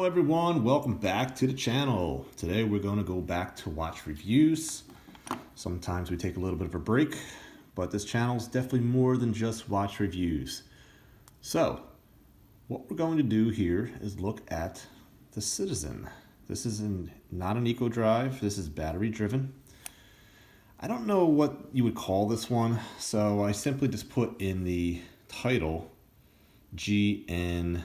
everyone, welcome back to the channel. Today we're going to go back to watch reviews. Sometimes we take a little bit of a break, but this channel is definitely more than just watch reviews. So what we're going to do here is look at the Citizen. This is not an eco drive, this is battery driven. I don't know what you would call this one, so I simply just put in the title GN-4-S.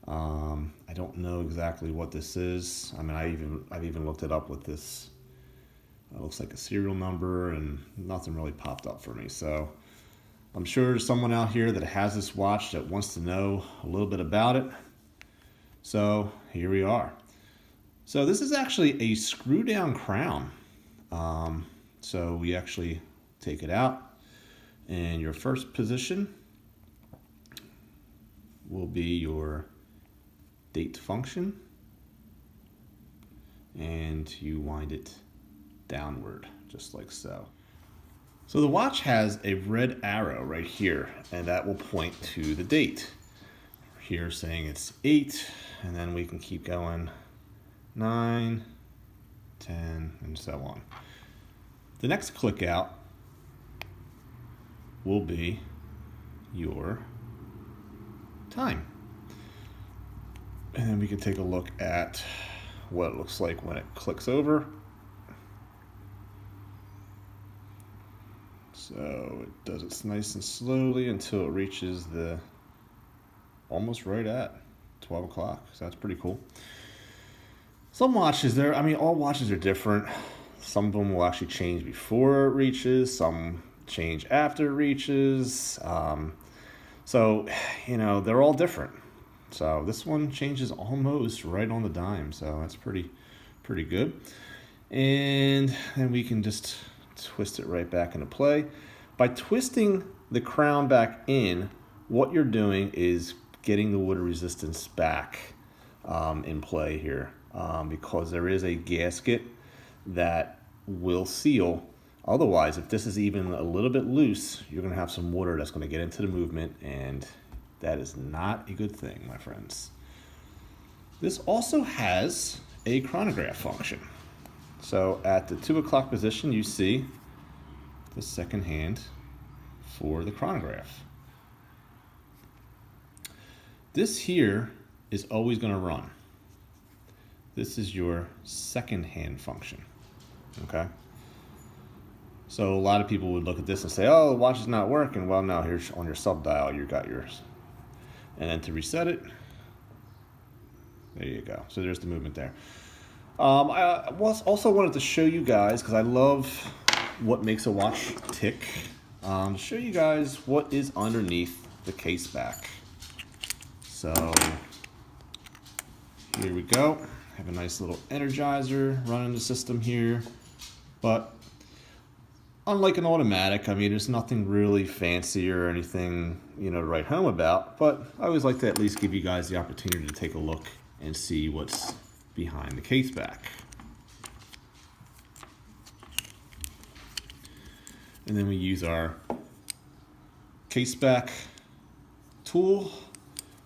I don't know exactly what this is. I mean, I've even looked it up with this. It looks like a serial number and nothing really popped up for me. So I'm sure there's someone out here that has this watch that wants to know a little bit about it. So here we are. So this is actually a screw down crown. So we actually take it out, and your first position will be your date function, and you wind it downward just like so. So the watch has a red arrow right here, and that will point to the date. Here saying it's 8, and then we can keep going 9, 10, and so on. The next click out will be your time. And then we can take a look at what it looks like when it clicks over. So it does it nice and slowly until it reaches the almost right at 12 o'clock. So that's pretty cool. Some watches there, I mean, all watches are different. Some of them will actually change before it reaches, some change after it reaches. So, you know, they're all different. So this one changes almost right on the dime. So that's pretty good. And then we can just twist it right back into play. By twisting the crown back in, what you're doing is getting the water resistance back in play here. Because there is a gasket that will seal. Otherwise, if this is even a little bit loose, you're going to have some water that's going to get into the movement, and that is not a good thing, my friends. This also has a chronograph function. So at the 2 o'clock position, you see the second hand for the chronograph. This here is always going to run. This is your second hand function, okay? So a lot of people would look at this and say, oh, the watch is not working. Well, no, here's on your sub dial, you got yours. And then to reset it, there you go. So there's the movement there. I also wanted to show you guys, because I love what makes a watch tick, to show you guys what is underneath the case back. So here we go. Have a nice little energizer running the system here, but unlike an automatic, I mean, there's nothing really fancy or anything, you know, to write home about, but I always like to at least give you guys the opportunity to take a look and see what's behind the case back. And then we use our case back tool,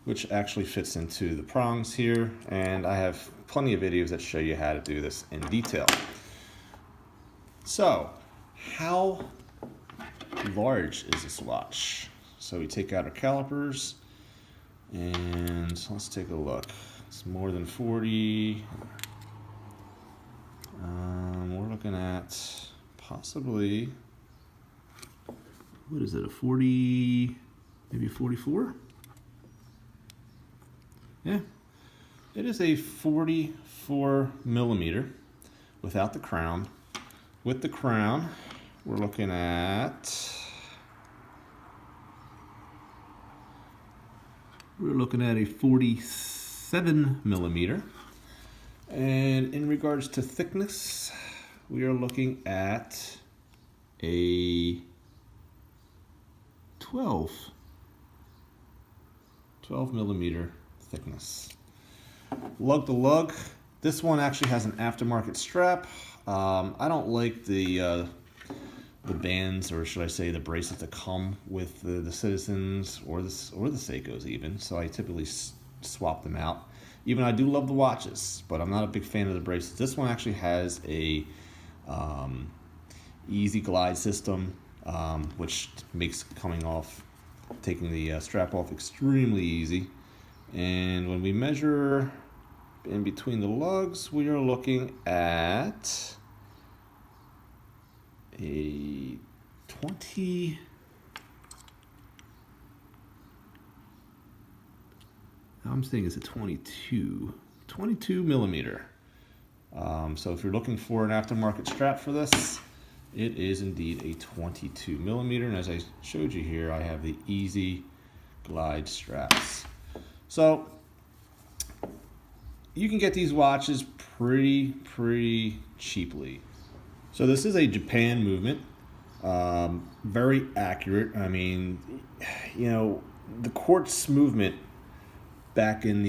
which actually fits into the prongs here, and I have plenty of videos that show you how to do this in detail. So, how large is this watch? So we take out our calipers, and let's take a look. It's more than 40. We're looking at possibly, what is it, a 40, maybe 44? Yeah, it is a 44 millimeter without the crown. With the crown, we're looking at a 47 millimeter. And in regards to thickness, we are looking at a 12 millimeter thickness. Lug to lug, this one actually has an aftermarket strap. I don't like the bands, or should I say the bracelets that come with the Citizens or the Seikos even. So I typically swap them out. Even I do love the watches, but I'm not a big fan of the bracelets. This one actually has a easy glide system, which makes taking the strap off extremely easy. And when we measure in between the lugs, we are looking at a 20. I'm saying it's a 22 millimeter. So if you're looking for an aftermarket strap for this, it is indeed a 22 millimeter. And as I showed you here, I have the easy glide straps. So you can get these watches pretty cheaply. So this is a Japan movement, very accurate. I mean, you know, the quartz movement back in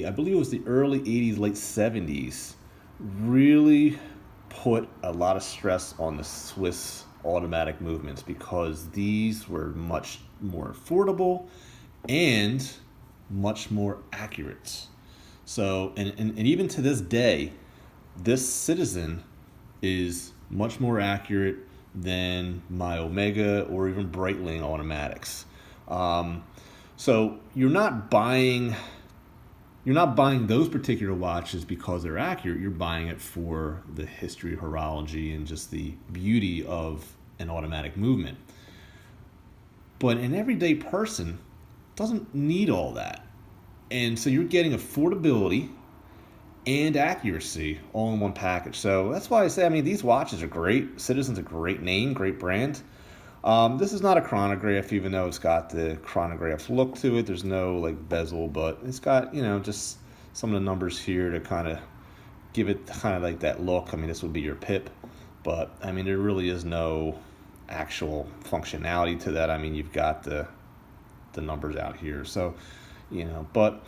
I believe it was the early 80s, late 70s, really put a lot of stress on the Swiss automatic movements because these were much more affordable and much more accurate. So, and even to this day, this Citizen is much more accurate than my Omega or even Breitling automatics. So you're not buying those particular watches because they're accurate. You're buying it for the history, horology, and just the beauty of an automatic movement. But an everyday person doesn't need all that. And so you're getting affordability and accuracy all in one package. So that's why I say, I mean, these watches are great. Citizen's a great name, great brand. This is not a chronograph, even though it's got the chronograph look to it. There's no like bezel, but it's got, you know, just some of the numbers here to kind of give it kind of like that look. I mean, this would be your pip, but I mean, there really is no actual functionality to that. I mean, you've got the numbers out here, so you know, but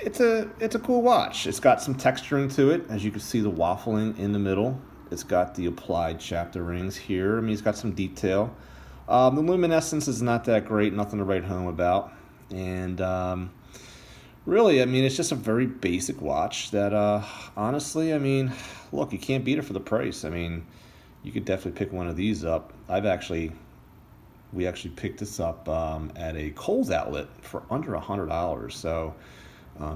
it's a cool watch. It's got some texturing to it, as you can see the waffling in the middle. It's got the applied chapter rings here. I mean, it's got some detail. The luminescence is not that great, nothing to write home about. And really, I mean, it's just a very basic watch that, honestly, I mean, look, you can't beat it for the price. I mean, you could definitely pick one of these up. We actually picked this up at a Kohl's outlet for under $100. So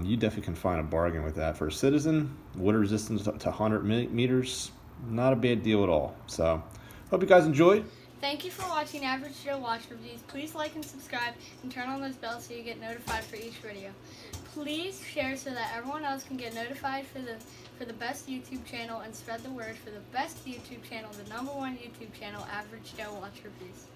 you definitely can find a bargain with that. For a Citizen, water resistance to 100 meters, not a bad deal at all. So hope you guys enjoyed. Thank you for watching Average Joe Watch Reviews. Please like and subscribe and turn on those bells so you get notified for each video. Please share so that everyone else can get notified for the best YouTube channel, and spread the word for the best YouTube channel, the #1 YouTube channel, Average Joe Watch Reviews.